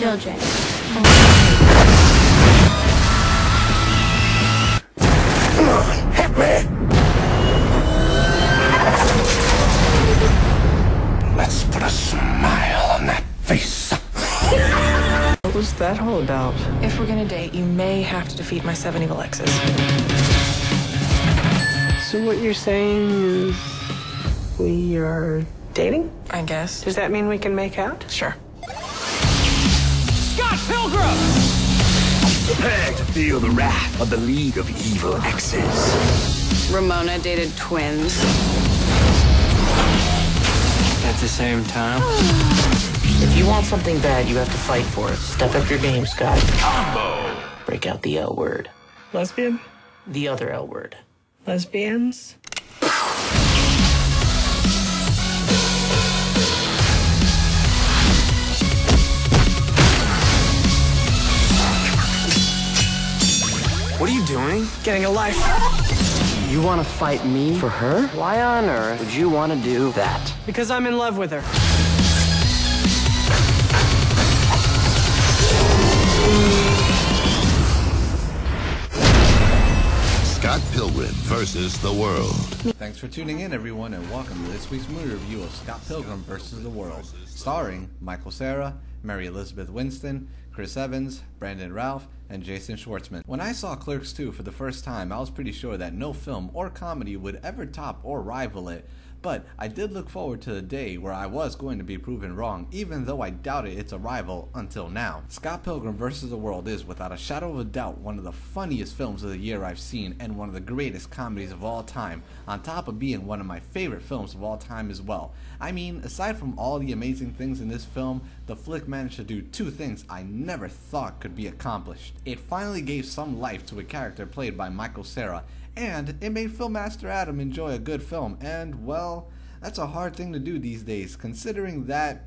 children. Hit me! Let's put a smile on that face. What was that all about? If we're gonna date, you may have to defeat my 7 evil exes. So what you're saying is we are dating? I guess. Does that mean we can make out? Sure. Scott Pilgrim! Prepare to feel the wrath of the League of Evil Exes. Ramona dated twins. At the same time? If you want something bad, you have to fight for it. Step up your game, Scott. Combo! Break out the L word. Lesbian? The other L word. Lesbians? What are you doing? Getting a life. You want to fight me for her? Why on earth would you want to do that? Because I'm in love with her. Scott Pilgrim versus the world. Thanks for tuning in, everyone, and welcome to this week's movie review of Scott Pilgrim versus the World, starring Michael Cera, Mary Elizabeth Winston, Chris Evans, Brandon Routh, and Jason Schwartzman. When I saw Clerks 2 for the first time, I was pretty sure that no film or comedy would ever top or rival it. But I did look forward to the day where I was going to be proven wrong, even though I doubted its arrival until now. Scott Pilgrim vs. the World is, without a shadow of a doubt, one of the funniest films of the year I've seen, and one of the greatest comedies of all time, on top of being one of my favorite films of all time as well. I mean, aside from all the amazing things in this film, the flick managed to do two things I never thought could be accomplished. It finally gave some life to a character played by Michael Cera, and it made Filmmaster Adam enjoy a good film, and, well, that's a hard thing to do these days, considering that,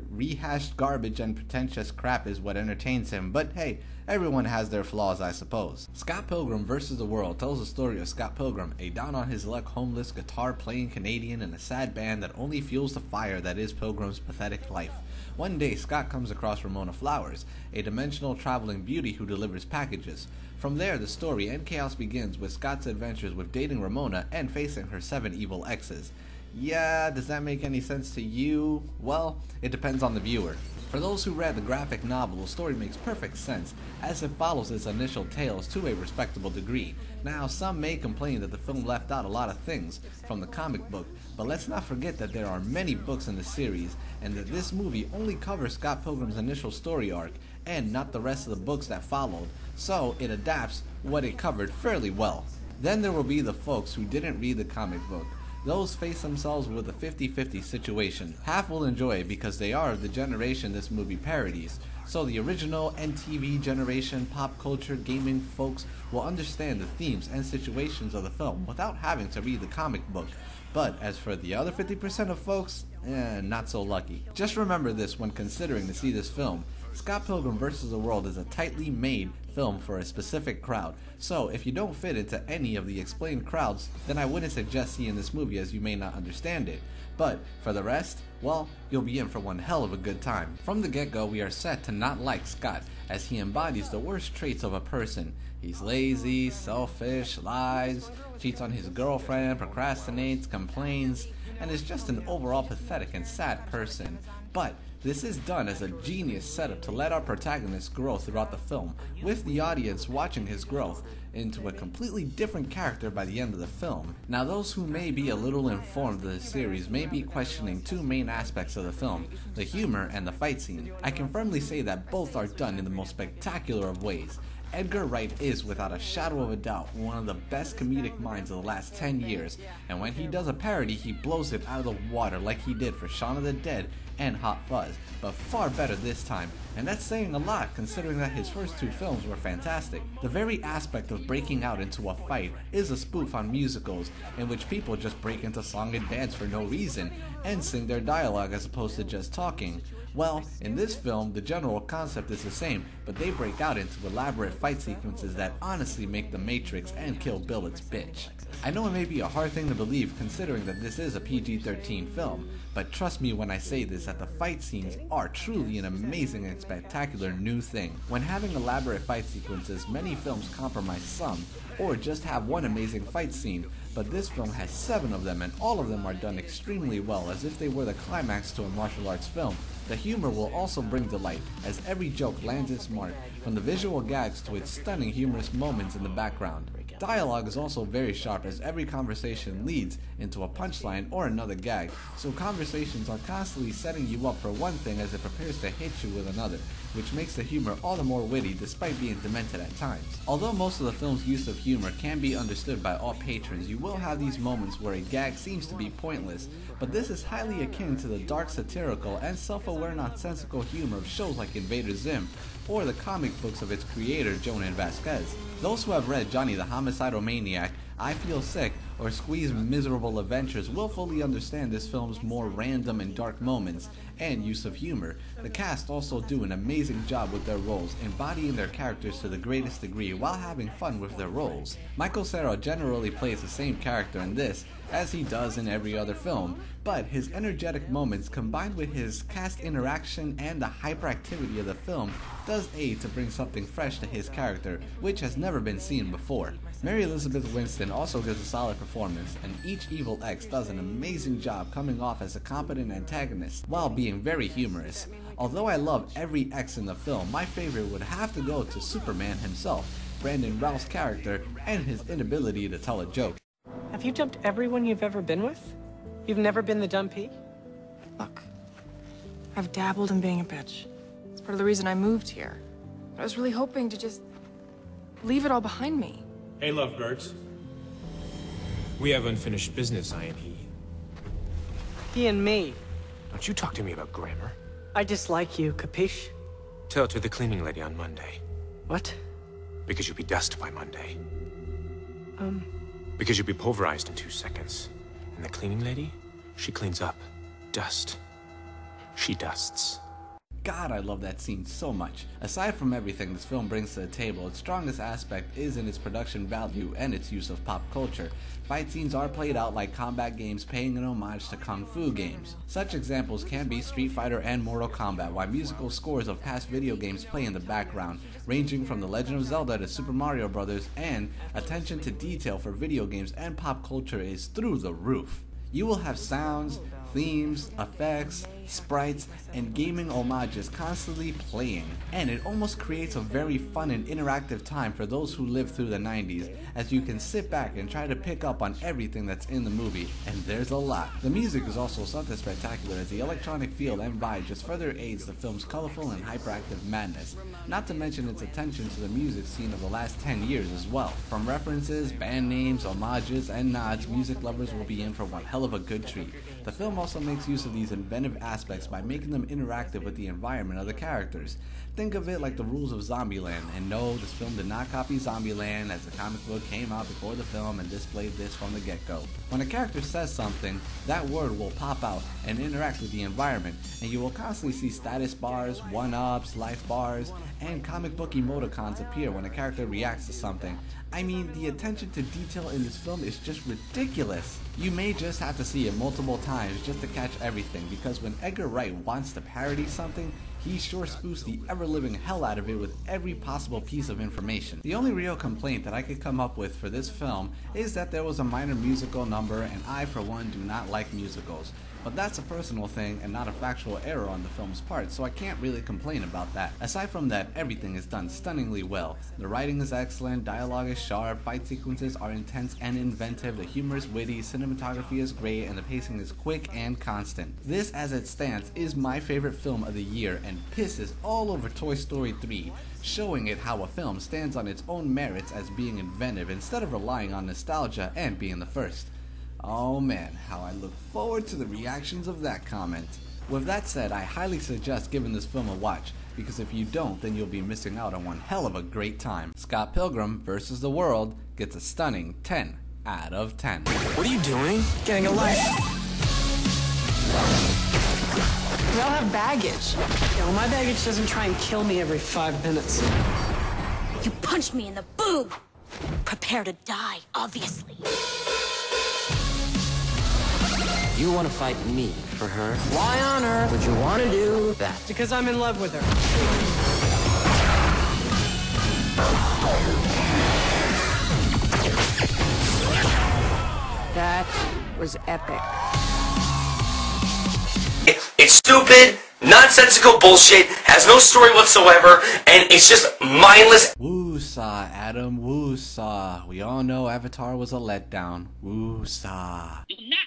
rehashed garbage and pretentious crap is what entertains him, but hey, everyone has their flaws, I suppose. Scott Pilgrim vs. the World tells the story of Scott Pilgrim, a down-on-his-luck homeless guitar-playing Canadian in a sad band that only fuels the fire that is Pilgrim's pathetic life. One day, Scott comes across Ramona Flowers, a dimensional traveling beauty who delivers packages. From there, the story and chaos begins with Scott's adventures with dating Ramona and facing her 7 evil exes. Yeah, does that make any sense to you? Well, it depends on the viewer. For those who read the graphic novel, the story makes perfect sense, as it follows its initial tales to a respectable degree. Now, some may complain that the film left out a lot of things from the comic book, but let's not forget that there are many books in the series, and that this movie only covers Scott Pilgrim's initial story arc, and not the rest of the books that followed, so it adapts what it covered fairly well. Then there will be the folks who didn't read the comic book. Those face themselves with a 50-50 situation. Half will enjoy it because they are of the generation this movie parodies, so the original and TV generation pop culture gaming folks will understand the themes and situations of the film without having to read the comic book. But as for the other 50% of folks, not so lucky. Just remember this when considering to see this film. Scott Pilgrim vs. the World is a tightly made film for a specific crowd, so if you don't fit into any of the explained crowds, then I wouldn't suggest seeing this movie, as you may not understand it. But for the rest, well, you'll be in for one hell of a good time. From the get-go, we are set to not like Scott, as he embodies the worst traits of a person. He's lazy, selfish, lies, cheats on his girlfriend, procrastinates, complains, and is just an overall pathetic and sad person. But this is done as a genius setup to let our protagonist grow throughout the film, with the audience watching his growth into a completely different character by the end of the film. Now, those who may be a little informed of the series may be questioning two main aspects of the film, the humor and the fight scene. I can firmly say that both are done in the most spectacular of ways. Edgar Wright is, without a shadow of a doubt, one of the best comedic minds of the last 10 years, and when he does a parody, he blows it out of the water like he did for Shaun of the Dead and Hot Fuzz, but far better this time, and that's saying a lot considering that his first two films were fantastic. The very aspect of breaking out into a fight is a spoof on musicals, in which people just break into song and dance for no reason, and sing their dialogue as opposed to just talking. Well, in this film, the general concept is the same, but they break out into elaborate fight sequences that honestly make The Matrix and Kill Bill its bitch. I know it may be a hard thing to believe considering that this is a PG-13 film, but trust me when I say this that the fight scenes are truly an amazing and spectacular new thing. When having elaborate fight sequences, many films compromise some, or just have one amazing fight scene, but this film has 7 of them, and all of them are done extremely well, as if they were the climax to a martial arts film. The humor will also bring delight, as every joke lands its mark, from the visual gags to its stunning humorous moments in the background. Dialogue is also very sharp, as every conversation leads into a punchline or another gag, so conversations are constantly setting you up for one thing as it prepares to hit you with another, which makes the humor all the more witty despite being demented at times. Although most of the film's use of humor can be understood by all patrons, you will have these moments where a gag seems to be pointless, but this is highly akin to the dark satirical and self-aware nonsensical humor of shows like Invader Zim, or the comic books of its creator Jonan Vasquez. Those who have read Johnny the Homicidal Maniac, I Feel Sick, or Squee's Miserable Adventures will fully understand this film's more random and dark moments and use of humor. The cast also do an amazing job with their roles, embodying their characters to the greatest degree while having fun with their roles. Michael Cera generally plays the same character in this as he does in every other film, but his energetic moments combined with his cast interaction and the hyperactivity of the film does aid to bring something fresh to his character, which has never been seen before. Mary Elizabeth Winstead also gives a solid performance, and each evil X does an amazing job coming off as a competent antagonist while being very humorous. Although I love every X in the film, my favorite would have to go to Superman himself, Brandon Routh's character, and his inability to tell a joke. Have you dumped everyone you've ever been with? You've never been the dumpy? Look, I've dabbled in being a bitch. It's part of the reason I moved here. But I was really hoping to just leave it all behind me. Hey, lovebirds. We have unfinished business, I and he. He and me. Don't you talk to me about grammar. I dislike you, capiche? Tell it to the cleaning lady on Monday. What? Because you'll be dust by Monday. Because you'll be pulverized in 2 seconds. And the cleaning lady, she cleans up. Dust. She dusts. God, I love that scene so much. Aside from everything this film brings to the table, its strongest aspect is in its production value and its use of pop culture. Fight scenes are played out like combat games, paying an homage to kung fu games. Such examples can be Street Fighter and Mortal Kombat, while musical scores of past video games play in the background, ranging from The Legend of Zelda to Super Mario Bros., and attention to detail for video games and pop culture is through the roof. You will have sounds, themes, effects, sprites, and gaming homages constantly playing, and it almost creates a very fun and interactive time for those who lived through the 90s, as you can sit back and try to pick up on everything that's in the movie, and there's a lot. The music is also something spectacular, as the electronic feel and vibe just further aids the film's colorful and hyperactive madness, not to mention its attention to the music scene of the last 10 years as well. From references, band names, homages, and nods, music lovers will be in for one hell of a good treat. The film also makes use of these inventive aspects by making them interactive with the environment of the characters. Think of it like the rules of Zombieland, and no, this film did not copy Zombieland, as the comic book came out before the film and displayed this from the get-go. When a character says something, that word will pop out and interact with the environment, and you will constantly see status bars, one-ups, life bars, and comic book emoticons appear when a character reacts to something. I mean, the attention to detail in this film is just ridiculous. You may just have to see it multiple times just to catch everything, because when Edgar Wright wants to parody something, he sure spoofs the ever-living hell out of it with every possible piece of information. The only real complaint that I could come up with for this film is that there was a minor musical number, and I for one do not like musicals. But that's a personal thing and not a factual error on the film's part, so I can't really complain about that. Aside from that, everything is done stunningly well. The writing is excellent, dialogue is sharp, fight sequences are intense and inventive, the humor is witty, cinematography is great, and the pacing is quick and constant. This, as it stands, is my favorite film of the year and pisses all over Toy Story 3, showing it how a film stands on its own merits as being inventive instead of relying on nostalgia and being the first. Oh man, how I look forward to the reactions of that comment. With that said, I highly suggest giving this film a watch, because if you don't, then you'll be missing out on one hell of a great time. Scott Pilgrim vs. the World gets a stunning 10 out of 10. What are you doing? Getting a life. We all have baggage. Yeah, well, my baggage doesn't try and kill me every 5 minutes. You punched me in the boob. Prepare to die, obviously. You want to fight me for her? Why on earth would you want to do that? Because I'm in love with her. That was epic. It's stupid, nonsensical bullshit, has no story whatsoever, and it's just mindless. Woo-saw, Adam, woo-saw. We all know Avatar was a letdown. Woo-saw. Do not